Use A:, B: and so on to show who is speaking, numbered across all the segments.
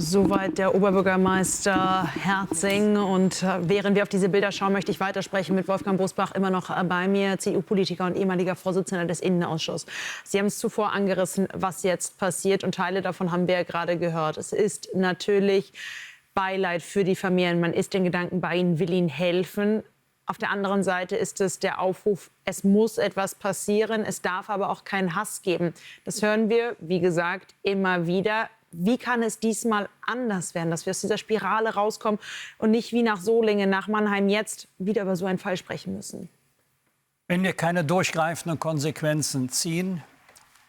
A: Soweit der Oberbürgermeister Herzing. Und während wir auf diese Bilder schauen, möchte ich weitersprechen mit Wolfgang Bosbach, immer noch bei mir, CDU-Politiker und ehemaliger Vorsitzender des Innenausschusses. Sie haben es zuvor angerissen, was jetzt passiert, und Teile davon haben wir ja gerade gehört. Es ist natürlich Beileid für die Familien. Man ist den Gedanken bei ihnen, will ihnen helfen. Auf der anderen Seite ist es der Aufruf, es muss etwas passieren, es darf aber auch keinen Hass geben. Das hören wir, wie gesagt, immer wieder. Wie kann es diesmal anders werden, dass wir aus dieser Spirale rauskommen und nicht wie nach Solingen, nach Mannheim jetzt wieder über so einen Fall sprechen müssen?
B: Wenn wir keine durchgreifenden Konsequenzen ziehen,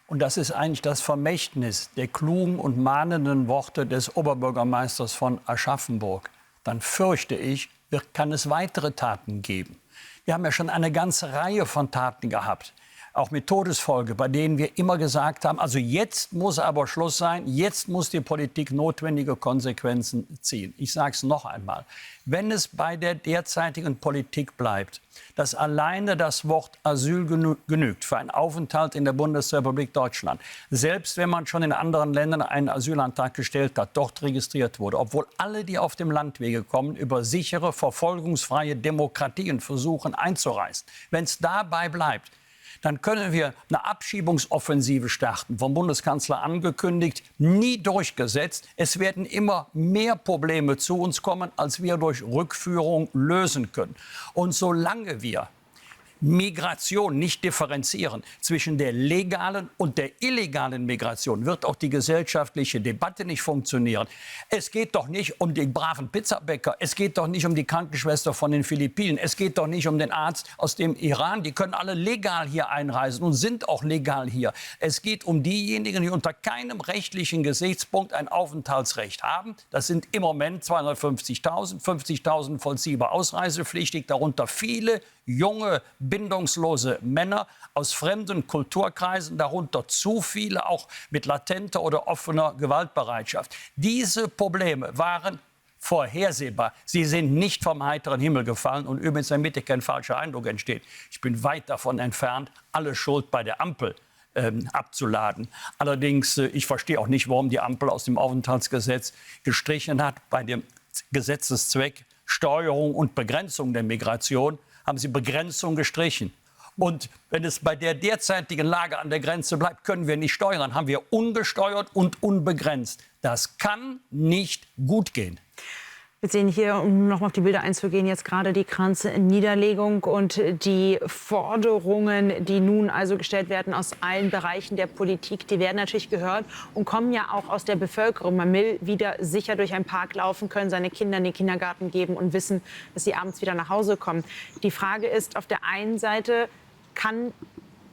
B: und das ist eigentlich das Vermächtnis der klugen und mahnenden Worte des Oberbürgermeisters von Aschaffenburg, dann fürchte ich, kann es weitere Taten geben. Wir haben ja schon eine ganze Reihe von Taten gehabt, auch mit Todesfolge, bei denen wir immer gesagt haben, also jetzt muss aber Schluss sein, jetzt muss die Politik notwendige Konsequenzen ziehen. Ich sage es noch einmal, wenn es bei der derzeitigen Politik bleibt, dass alleine das Wort Asyl genügt für einen Aufenthalt in der Bundesrepublik Deutschland, selbst wenn man schon in anderen Ländern einen Asylantrag gestellt hat, dort registriert wurde, obwohl alle, die auf dem Landwege kommen, über sichere, verfolgungsfreie Demokratien versuchen einzureisen. Wenn es dabei bleibt, dann können wir eine Abschiebungsoffensive starten, vom Bundeskanzler angekündigt, nie durchgesetzt. Es werden immer mehr Probleme zu uns kommen, als wir durch Rückführung lösen können. Und solange wir Migration nicht differenzieren zwischen der legalen und der illegalen Migration, wird auch die gesellschaftliche Debatte nicht funktionieren. Es geht doch nicht um den braven Pizzabäcker, es geht doch nicht um die Krankenschwester von den Philippinen, es geht doch nicht um den Arzt aus dem Iran. Die können alle legal hier einreisen und sind auch legal hier. Es geht um diejenigen, die unter keinem rechtlichen Gesichtspunkt ein Aufenthaltsrecht haben. Das sind im Moment 250.000, 50.000 vollziehbar ausreisepflichtig, darunter viele junge, bindungslose Männer aus fremden Kulturkreisen, darunter zu viele auch mit latenter oder offener Gewaltbereitschaft. Diese Probleme waren vorhersehbar. Sie sind nicht vom heiteren Himmel gefallen. Und übrigens, damit hier kein falscher Eindruck entsteht, ich bin weit davon entfernt, alle Schuld bei der Ampel abzuladen. Allerdings, ich verstehe auch nicht, warum die Ampel aus dem Aufenthaltsgesetz gestrichen hat. Bei dem Gesetzeszweck Steuerung und Begrenzung der Migration haben sie Begrenzung gestrichen. Und wenn es bei der derzeitigen Lage an der Grenze bleibt, können wir nicht steuern. Haben wir ungesteuert und unbegrenzt. Das kann nicht gut gehen.
A: Wir sehen hier, um noch mal auf die Bilder einzugehen, jetzt gerade die Kranzniederlegung und die Forderungen, die nun also gestellt werden aus allen Bereichen der Politik, die werden natürlich gehört und kommen ja auch aus der Bevölkerung. Man will wieder sicher durch einen Park laufen können, seine Kinder in den Kindergarten geben und wissen, dass sie abends wieder nach Hause kommen. Die Frage ist, auf der einen Seite kann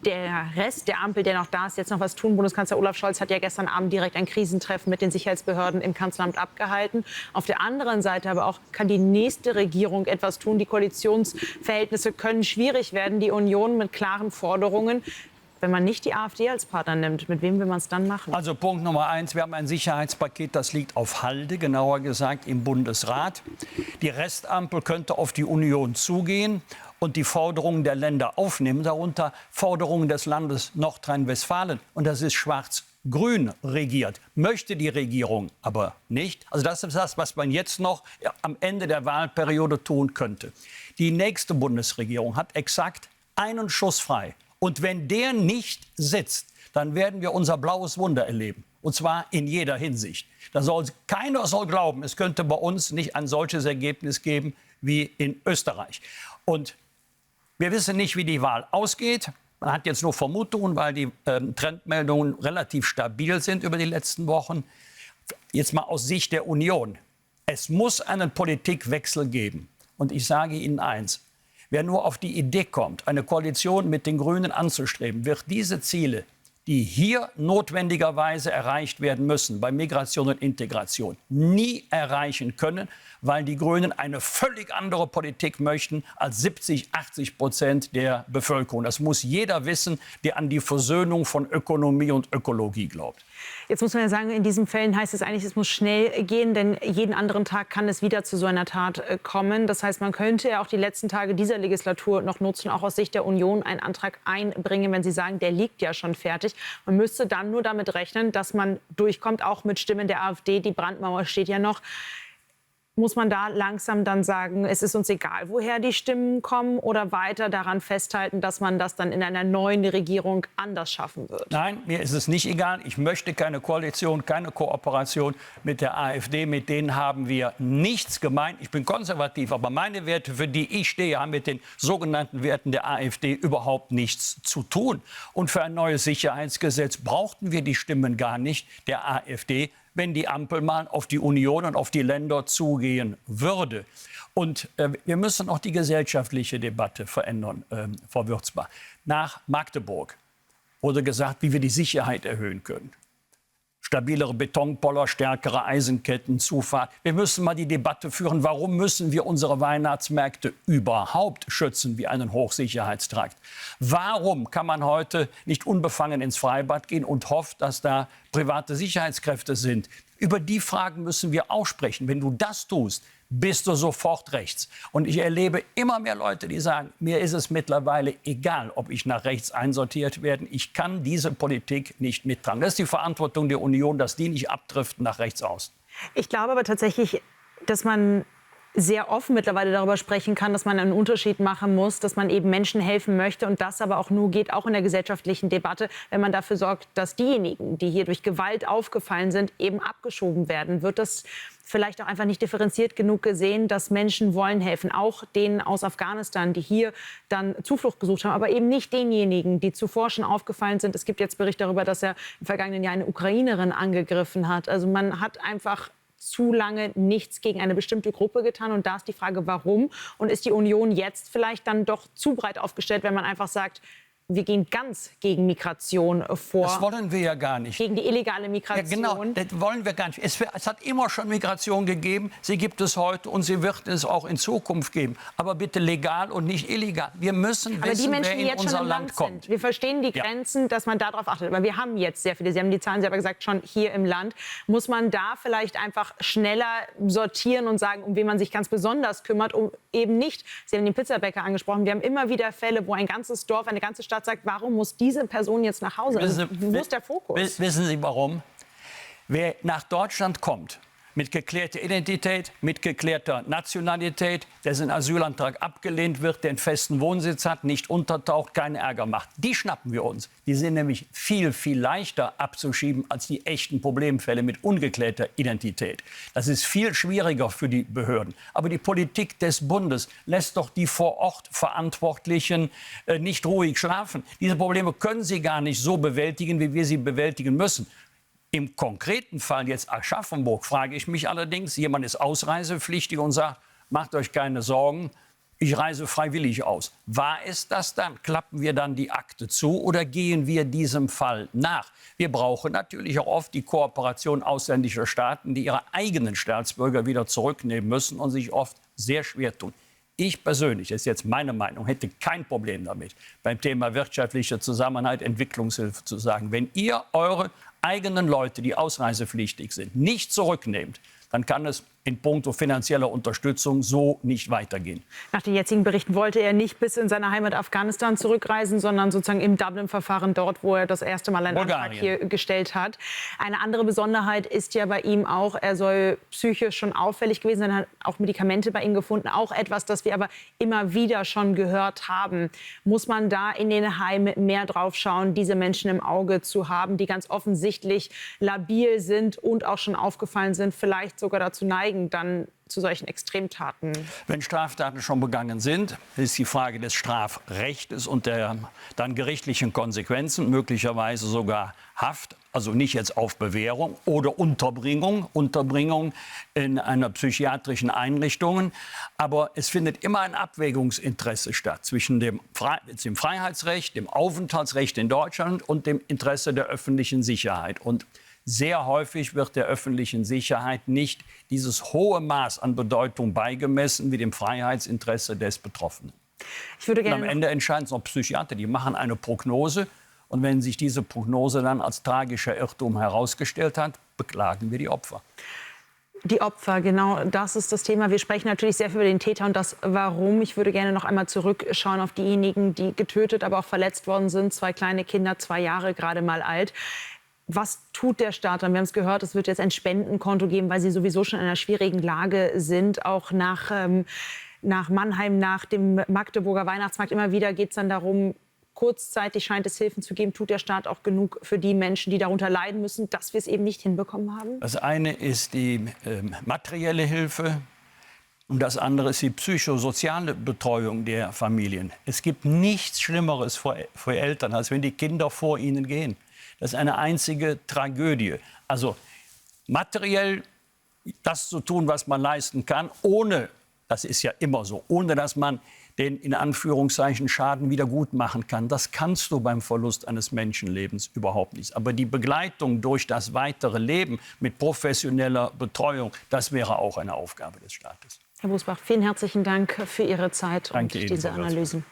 A: der Rest der Ampel, der noch da ist, jetzt noch was tun. Bundeskanzler Olaf Scholz hat ja gestern Abend direkt ein Krisentreffen mit den Sicherheitsbehörden im Kanzleramt abgehalten. Auf der anderen Seite aber auch kann die nächste Regierung etwas tun. Die Koalitionsverhältnisse können schwierig werden. Die Union mit klaren Forderungen. Wenn man nicht die AfD als Partner nimmt, mit wem will man es dann machen?
B: Also Punkt Nummer 1, wir haben ein Sicherheitspaket, das liegt auf Halde, genauer gesagt im Bundesrat. Die Restampel könnte auf die Union zugehen und die Forderungen der Länder aufnehmen, darunter Forderungen des Landes Nordrhein-Westfalen. Und das ist schwarz-grün regiert, möchte die Regierung aber nicht. Also das ist das, was man jetzt noch am Ende der Wahlperiode tun könnte. Die nächste Bundesregierung hat exakt einen Schuss frei. Und wenn der nicht sitzt, dann werden wir unser blaues Wunder erleben. Und zwar in jeder Hinsicht. Keiner soll glauben, es könnte bei uns nicht ein solches Ergebnis geben wie in Österreich. Und wir wissen nicht, wie die Wahl ausgeht. Man hat jetzt nur Vermutungen, weil die Trendmeldungen relativ stabil sind über die letzten Wochen. Jetzt mal aus Sicht der Union. Es muss einen Politikwechsel geben. Und ich sage Ihnen eins. Wer nur auf die Idee kommt, eine Koalition mit den Grünen anzustreben, wird diese Ziele, die hier notwendigerweise erreicht werden müssen, bei Migration und Integration, nie erreichen können, weil die Grünen eine völlig andere Politik möchten als 70-80% der Bevölkerung. Das muss jeder wissen, der an die Versöhnung von Ökonomie und Ökologie glaubt.
A: Jetzt muss man ja sagen, in diesen Fällen heißt es eigentlich, es muss schnell gehen, denn jeden anderen Tag kann es wieder zu so einer Tat kommen. Das heißt, man könnte ja auch die letzten Tage dieser Legislatur noch nutzen, auch aus Sicht der Union einen Antrag einbringen, wenn Sie sagen, der liegt ja schon fertig. Man müsste dann nur damit rechnen, dass man durchkommt, auch mit Stimmen der AfD. Die Brandmauer steht ja noch. Muss man da langsam dann sagen, es ist uns egal, woher die Stimmen kommen, oder weiter daran festhalten, dass man das dann in einer neuen Regierung anders schaffen wird?
B: Nein, mir ist es nicht egal. Ich möchte keine Koalition, keine Kooperation mit der AfD. Mit denen haben wir nichts gemein. Ich bin konservativ, aber meine Werte, für die ich stehe, haben mit den sogenannten Werten der AfD überhaupt nichts zu tun. Und für ein neues Sicherheitsgesetz brauchten wir die Stimmen gar nicht der AfD, wenn die Ampel mal auf die Union und auf die Länder zugehen würde. Und wir müssen auch die gesellschaftliche Debatte verändern, Frau Würzbach. Nach Magdeburg wurde gesagt, wie wir die Sicherheit erhöhen können. Stabilere Betonpoller, stärkere Eisenketten, Zufahrt. Wir müssen mal die Debatte führen, warum müssen wir unsere Weihnachtsmärkte überhaupt schützen wie einen Hochsicherheitstrakt? Warum kann man heute nicht unbefangen ins Freibad gehen und hofft, dass da private Sicherheitskräfte sind? Über die Fragen müssen wir auch sprechen. Wenn du das tust, bist du sofort rechts. Und ich erlebe immer mehr Leute, die sagen, mir ist es mittlerweile egal, ob ich nach rechts einsortiert werde. Ich kann diese Politik nicht mittragen. Das ist die Verantwortung der Union, dass die nicht abdriften nach rechts aus.
A: Ich glaube aber tatsächlich, dass man sehr offen mittlerweile darüber sprechen kann, dass man einen Unterschied machen muss, dass man eben Menschen helfen möchte und das aber auch nur geht, auch in der gesellschaftlichen Debatte, wenn man dafür sorgt, dass diejenigen, die hier durch Gewalt aufgefallen sind, eben abgeschoben werden. Wird das vielleicht auch einfach nicht differenziert genug gesehen, dass Menschen wollen helfen, auch denen aus Afghanistan, die hier dann Zuflucht gesucht haben, aber eben nicht denjenigen, die zuvor schon aufgefallen sind. Es gibt jetzt Berichte darüber, dass er im vergangenen Jahr eine Ukrainerin angegriffen hat. Also man hat einfach zu lange nichts gegen eine bestimmte Gruppe getan. Und da ist die Frage, warum? Und ist die Union jetzt vielleicht dann doch zu breit aufgestellt, wenn man einfach sagt, wir gehen ganz gegen Migration vor.
B: Das wollen wir ja gar nicht.
A: Gegen die illegale Migration.
B: Ja, genau, das wollen wir gar nicht. Es hat immer schon Migration gegeben. Sie gibt es heute und sie wird es auch in Zukunft geben. Aber bitte legal und nicht illegal. Wir müssen wissen, wer in unser Land kommt.
A: Wir verstehen die Grenzen, dass man darauf achtet. Aber wir haben jetzt sehr viele, Sie haben die Zahlen selber gesagt, schon hier im Land. Muss man da vielleicht einfach schneller sortieren und sagen, um wen man sich ganz besonders kümmert, um eben nicht, Sie haben den Pizzabäcker angesprochen, wir haben immer wieder Fälle, wo ein ganzes Dorf, eine ganze Stadt sagt, warum muss diese Person jetzt nach Hause? Also, wo ist der Fokus?
B: Wissen Sie warum? Wer nach Deutschland kommt, mit geklärter Identität, mit geklärter Nationalität, dessen Asylantrag abgelehnt wird, der einen festen Wohnsitz hat, nicht untertaucht, keinen Ärger macht. Die schnappen wir uns. Die sind nämlich viel, viel leichter abzuschieben als die echten Problemfälle mit ungeklärter Identität. Das ist viel schwieriger für die Behörden. Aber die Politik des Bundes lässt doch die vor Ort Verantwortlichen nicht ruhig schlafen. Diese Probleme können sie gar nicht so bewältigen, wie wir sie bewältigen müssen. Im konkreten Fall jetzt Aschaffenburg frage ich mich allerdings, jemand ist ausreisepflichtig und sagt, macht euch keine Sorgen, ich reise freiwillig aus. War es das dann? Klappen wir dann die Akte zu oder gehen wir diesem Fall nach? Wir brauchen natürlich auch oft die Kooperation ausländischer Staaten, die ihre eigenen Staatsbürger wieder zurücknehmen müssen und sich oft sehr schwer tun. Ich persönlich, das ist jetzt meine Meinung, hätte kein Problem damit, beim Thema wirtschaftlicher Zusammenhalt, Entwicklungshilfe zu sagen, wenn ihr eure eigenen Leute, die ausreisepflichtig sind, nicht zurücknehmt, dann kann es in puncto finanzieller Unterstützung so nicht weitergehen.
A: Nach den jetzigen Berichten wollte er nicht bis in seine Heimat Afghanistan zurückreisen, sondern sozusagen im Dublin-Verfahren dort, wo er das erste Mal einen Antrag hier gestellt hat. Eine andere Besonderheit ist ja bei ihm auch, er soll psychisch schon auffällig gewesen sein, hat auch Medikamente bei ihm gefunden. Auch etwas, das wir aber immer wieder schon gehört haben. Muss man da in den Heimen mehr drauf schauen, diese Menschen im Auge zu haben, die ganz offensichtlich labil sind und auch schon aufgefallen sind, vielleicht sogar dazu neigen, dann zu solchen Extremtaten?
B: Wenn Straftaten schon begangen sind, ist die Frage des Strafrechts und der dann gerichtlichen Konsequenzen, möglicherweise sogar Haft, also nicht jetzt auf Bewährung oder Unterbringung in einer psychiatrischen Einrichtung. Aber es findet immer ein Abwägungsinteresse statt zwischen dem Freiheitsrecht, dem Aufenthaltsrecht in Deutschland und dem Interesse der öffentlichen Sicherheit. Und sehr häufig wird der öffentlichen Sicherheit nicht dieses hohe Maß an Bedeutung beigemessen wie dem Freiheitsinteresse des Betroffenen.
A: Ich würde gerne
B: und am Ende entscheiden es noch Psychiater, die machen eine Prognose Und wenn sich diese Prognose dann als tragischer Irrtum herausgestellt hat, beklagen wir die Opfer.
A: Die Opfer, genau, das ist das Thema. Wir sprechen natürlich sehr viel über den Täter und das Warum. Ich würde gerne noch einmal zurückschauen auf diejenigen, die getötet, aber auch verletzt worden sind. 2 kleine Kinder, 2 Jahre gerade mal alt. Was tut der Staat dann? Wir haben es gehört, es wird jetzt ein Spendenkonto geben, weil sie sowieso schon in einer schwierigen Lage sind. Auch nach Mannheim, nach dem Magdeburger Weihnachtsmarkt. Immer wieder geht es dann darum, kurzzeitig scheint es Hilfen zu geben. Tut der Staat auch genug für die Menschen, die darunter leiden müssen, dass wir es eben nicht hinbekommen haben? Das
B: eine ist die materielle Hilfe und das andere ist die psychosoziale Betreuung der Familien. Es gibt nichts Schlimmeres für Eltern, als wenn die Kinder vor ihnen gehen. Das ist eine einzige Tragödie. Also materiell das zu tun, was man leisten kann, ohne, das ist ja immer so, ohne dass man den in Anführungszeichen Schaden wieder gut machen kann. Das kannst du beim Verlust eines Menschenlebens überhaupt nicht. Aber die Begleitung durch das weitere Leben mit professioneller Betreuung, das wäre auch eine Aufgabe des Staates.
A: Herr Busbach, vielen herzlichen Dank für Ihre Zeit und
B: Danke
A: diese
B: Ihnen,
A: Analysen.